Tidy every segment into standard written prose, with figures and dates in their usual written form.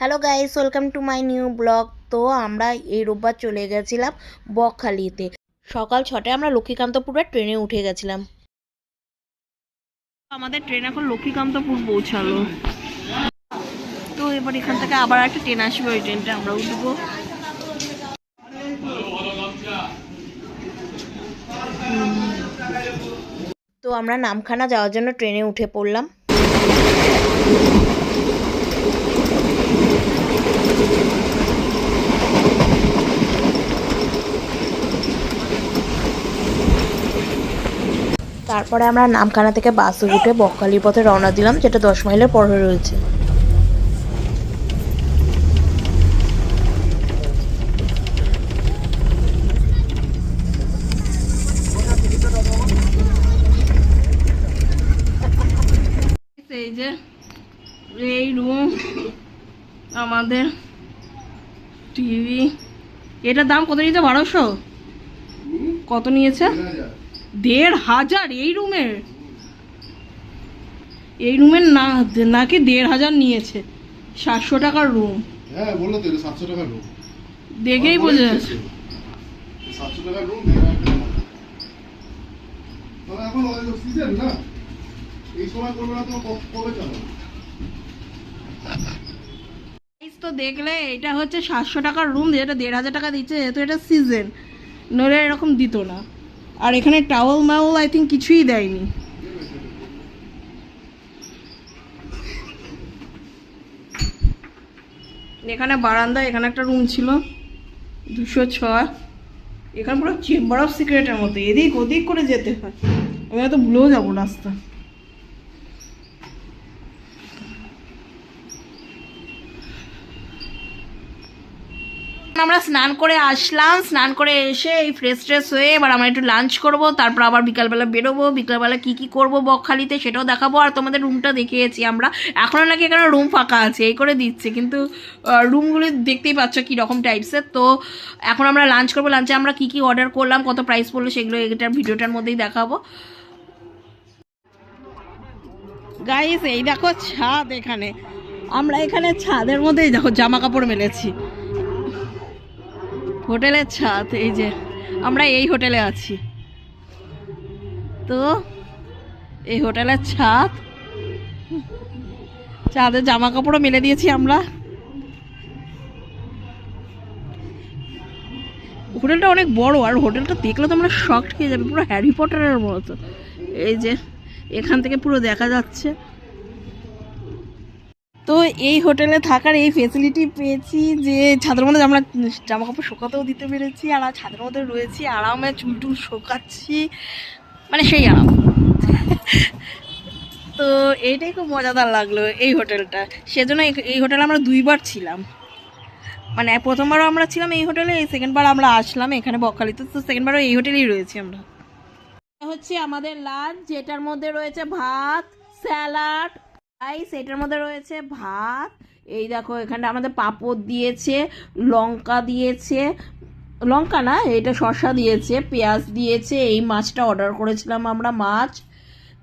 Hello guys, welcome to my new blog. তো আমরা এই রোববার চলে গেছিলাম বকখালিতে। সকাল 6টায় আমরা লক্ষ্মীকান্তপুরের ট্রেনে উঠে গেছিলাম। আমাদের ট্রেন এখন লক্ষ্মীকান্তপুর পৌঁছালো। তো এবার এখান থেকে আবার একটা ট্রেন আসবে, ওই ট্রেনটা আমরা উঠবো। তো আমরা নামখানা যাওয়ার জন্য ট্রেনে উঠে পড়লাম। তারপরে আমরা নামখানা থেকে বাসে উঠে বকখালির পথে রওনা দিলাম, যেটা 10 মাইলের পরে রয়েছে। এই যে এই রুম আমাদের, টিভি। এটার দাম কত নিয়েছে? 1200। কত নিয়েছে? 1500। এই রুমের নাকি 1500 নিয়েছে। 700 টাকার রুম। হ্যাঁ বললো তো 700 টাকার রুম। দেখেই বোঝা যাচ্ছে 700 টাকার রুম। তবে এখন সিজন না, এই সময় করবে না তো কবে চালাবে? তো দেখলে এটা হচ্ছে 700 টাকার রুম, যেটা 1500 টাকা দিচ্ছে, যেহেতু এটা সিজন, নইলে এরকম দিত না। আর এখানে টাওয়েল মাওয়েল আই থিঙ্ক কিছুই দেয়নি। এখানে বারান্দা, এখানে একটা রুম ছিল 206। এখানে পুরো চেম্বার অফ সিক্রেটের মতো, এদিক ওদিক করে যেতে হয়। আমি হয়তো ভুলেও যাবো রাস্তা। আমরা স্নান করে আসলাম, স্নান করে এসে এই ফ্রেশ ট্রেশ হয়ে এবার আমরা একটু লাঞ্চ করব, তারপর আবার বিকালবেলা বেরোবো। বিকালবেলা কি কি করব বকখালিতে সেটাও দেখাবো। আর তোমাদের রুমটা দেখিয়েছি আমরা, এখনও নাকি এখানে রুম ফাঁকা আছে এই করে দিচ্ছে, কিন্তু রুমগুলি দেখতেই পাচ্ছ কীরকম টাইপসের। তো এখন আমরা লাঞ্চ করবো। লাঞ্চে আমরা কি কি অর্ডার করলাম, কত প্রাইস পড়লো, সেগুলো এটার ভিডিওটার মধ্যেই দেখাবো। গাইস এই দেখো ছাদ, এখানে আমরা এখানে ছাদের মধ্যেই দেখো জামা কাপড় মেলেছি। হোটেলের ছাদ, এই যে আমরা এই হোটেলে আছি। তো এই হোটেলের ছাদ, ছাদে জামা কাপড়ও মেলে দিয়েছি আমরা। হোটেলটা অনেক বড়, আর হোটেলটা দেখলে তো আমরা শকড খেয়ে যাবে, পুরো হ্যারি পটারের মতো। এই যে এখান থেকে পুরো দেখা যাচ্ছে। তো এই হোটেলে থাকার এই ফেসিলিটি পেয়েছি যে ছাদের মধ্যে আমরা জামা কাপড় শুকাতেও দিতে পেরেছি, আর ছাদের মধ্যে রয়েছি আরামে, চুল টুল শোকাচ্ছি, মানে সেই আরাম। তো এইটাই খুব মজাদার লাগলো এই হোটেলটা। সেজন্য এই হোটেলে আমরা 2বার ছিলাম। মানে প্রথমবারও আমরা ছিলাম এই হোটেলে, এই সেকেন্ডবার আমরা আসলাম এখানে বকখালিতে। তো সেকেন্ডবারও এই হোটেলেই রয়েছি আমরা। হচ্ছে আমাদের লাঞ্চ, যেটার মধ্যে রয়েছে ভাত, স্যালাড, রাইস, এটার মধ্যে রয়েছে ভাত। এই দেখো এখানটা আমাদের পাঁপড় দিয়েছে, লঙ্কা দিয়েছে, লঙ্কা না এটা শসা দিয়েছে, পেঁয়াজ দিয়েছে। এই মাছটা অর্ডার করেছিলাম আমরা, মাছ।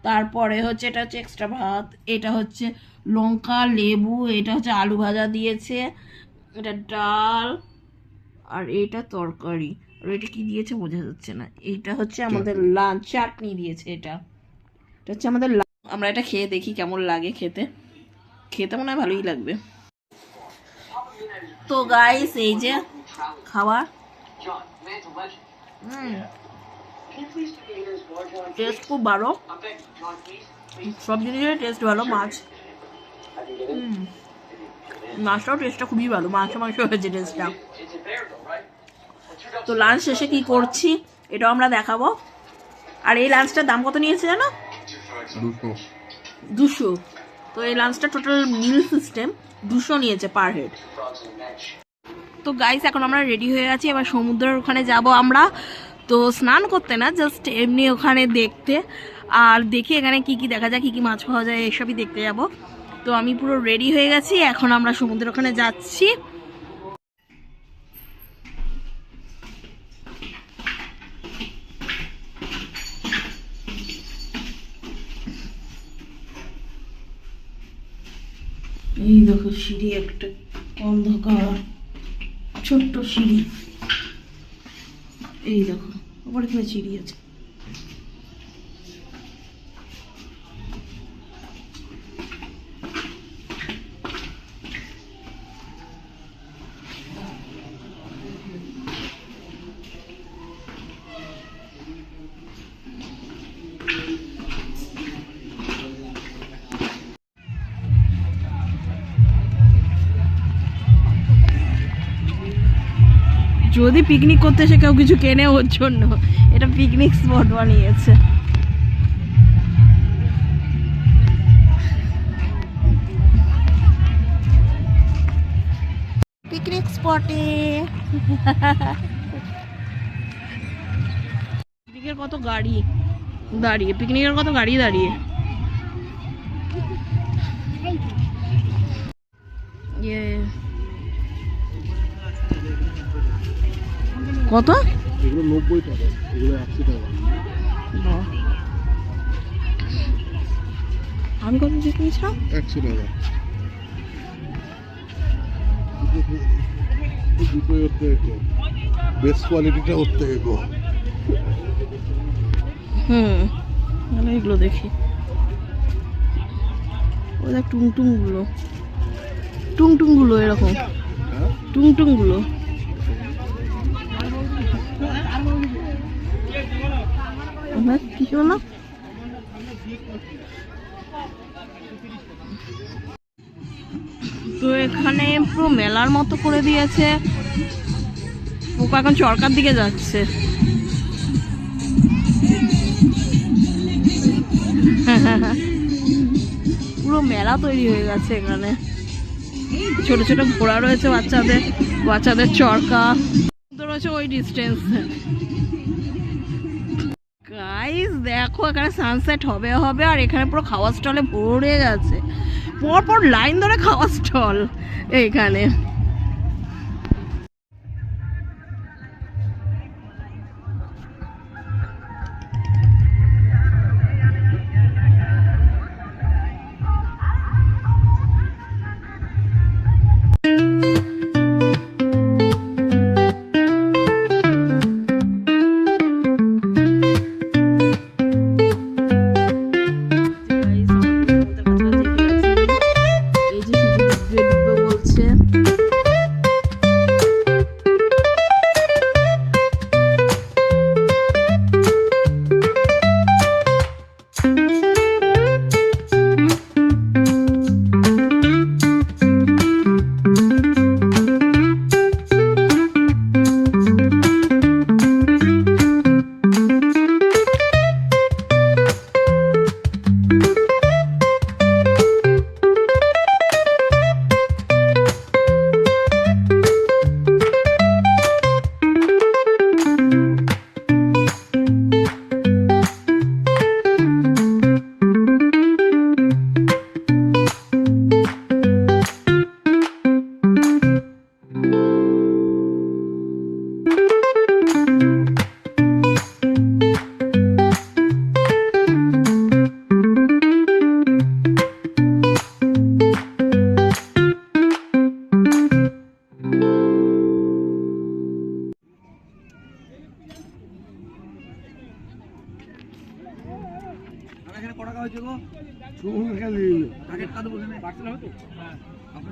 তারপরে হচ্ছে এটা হচ্ছে এক্সট্রা ভাত, এটা হচ্ছে লঙ্কা লেবু, এটা হচ্ছে আলু ভাজা দিয়েছে, এটা ডাল, আর এটা তরকারি। আর এটা কি দিয়েছে বোঝা যাচ্ছে না। এটা হচ্ছে আমাদের লাঞ্চ, চাটনি দিয়েছে। এটা হচ্ছে আমাদের। আমরা এটা খেয়ে দেখি কেমন লাগে খেতে। খেতে মনে হয় ভালোই লাগবে। তো গাইস এই যে খাবার, টেস্ট খুব ভালো, সব জিনিসের টেস্ট ভালো। মাছটাও টেস্টটা খুবই ভালো, মাংস হয়েছে টেস্টটা। তো লাঞ্চ শেষে কি করছি এটাও আমরা দেখাবো। আর এই লাঞ্চটার দাম কত নিয়েছে জানো? 200। তো এই লাঞ্চটা টোটাল মিল সিস্টেম 200 নিয়েছে পার হেড। তো গাইস এখন আমরা রেডি হয়ে আছি, এবার সমুদ্রের ওখানে যাব আমরা। তো স্নান করতে না, জাস্ট এমনি ওখানে দেখতে, আর দেখি এখানে কি কি দেখা যায়, কি কি মাছ পাওয়া যায়, এসবই দেখতে যাব। তো আমি পুরো রেডি হয়ে গেছি, এখন আমরা সমুদ্রের ওখানে যাচ্ছি। এই দেখো সিঁড়ি একটা অন্ধকার, ছোট্ট সিঁড়ি, এই দেখো আবার এখানে সিঁড়ি আছে। যদি পিকনিক করতে এসে কেউ কিছু কেনে ওর জন্য এটা পিকনিক স্পট বানিয়েছে। পিকনিক স্পটে পিকনিকের কত গাড়ি দাঁড়িয়ে, পিকনিকের কত গাড়ি দাঁড়িয়ে। কত? এগুলো 90 টাকা, এগুলো 80 টাকা। আমি কত দিয়ে কিনেছিলাম? 100 টাকা। দুটোই ওর থেকে কম, বেস্ট কোয়ালিটিটা ওর থেকে কম। আমি এগুলো দেখি, ওদের টুংটুংগুলো, টুংটুংগুলো এরকম, টুংটুংগুলো কি হলো? তো এখানে পুরো মেলার মতো করে দিয়েছে। পোকা এখন চরকার দিকে যাচ্ছে। পুরো মেলা তৈরি হয়ে গেছে এখানে। ছোট ছোট ঘোড়া রয়েছে বাচ্চাদের, বাচ্চাদের চরকা রয়েছে ওই ডিস্টেন্সে। গাইস দেখো এখানে সানসেট হবে হবে, আর এখানে পুরো খাওয়ার স্টলে ভরে গেছে, পর পর লাইন ধরে খাওয়ার স্টল এইখানে।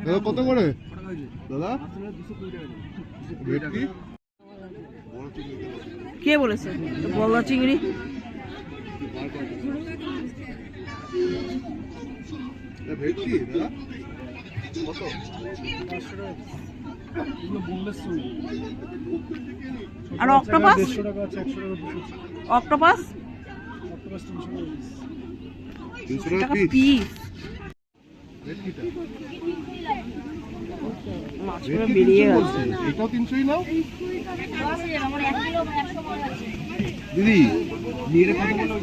দাদা কত করে দাদা? কে বলেছে বড় চিংড়ি? ভেটকি দাদা কত? আর অক্টোপাস? অক্টোপাস 300 টাকা পিস। ভেটকিটা মাছগুলো বেরিয়ে গেছে। এটাও 300ই নাও দিদি। নিয়ে কত বলো?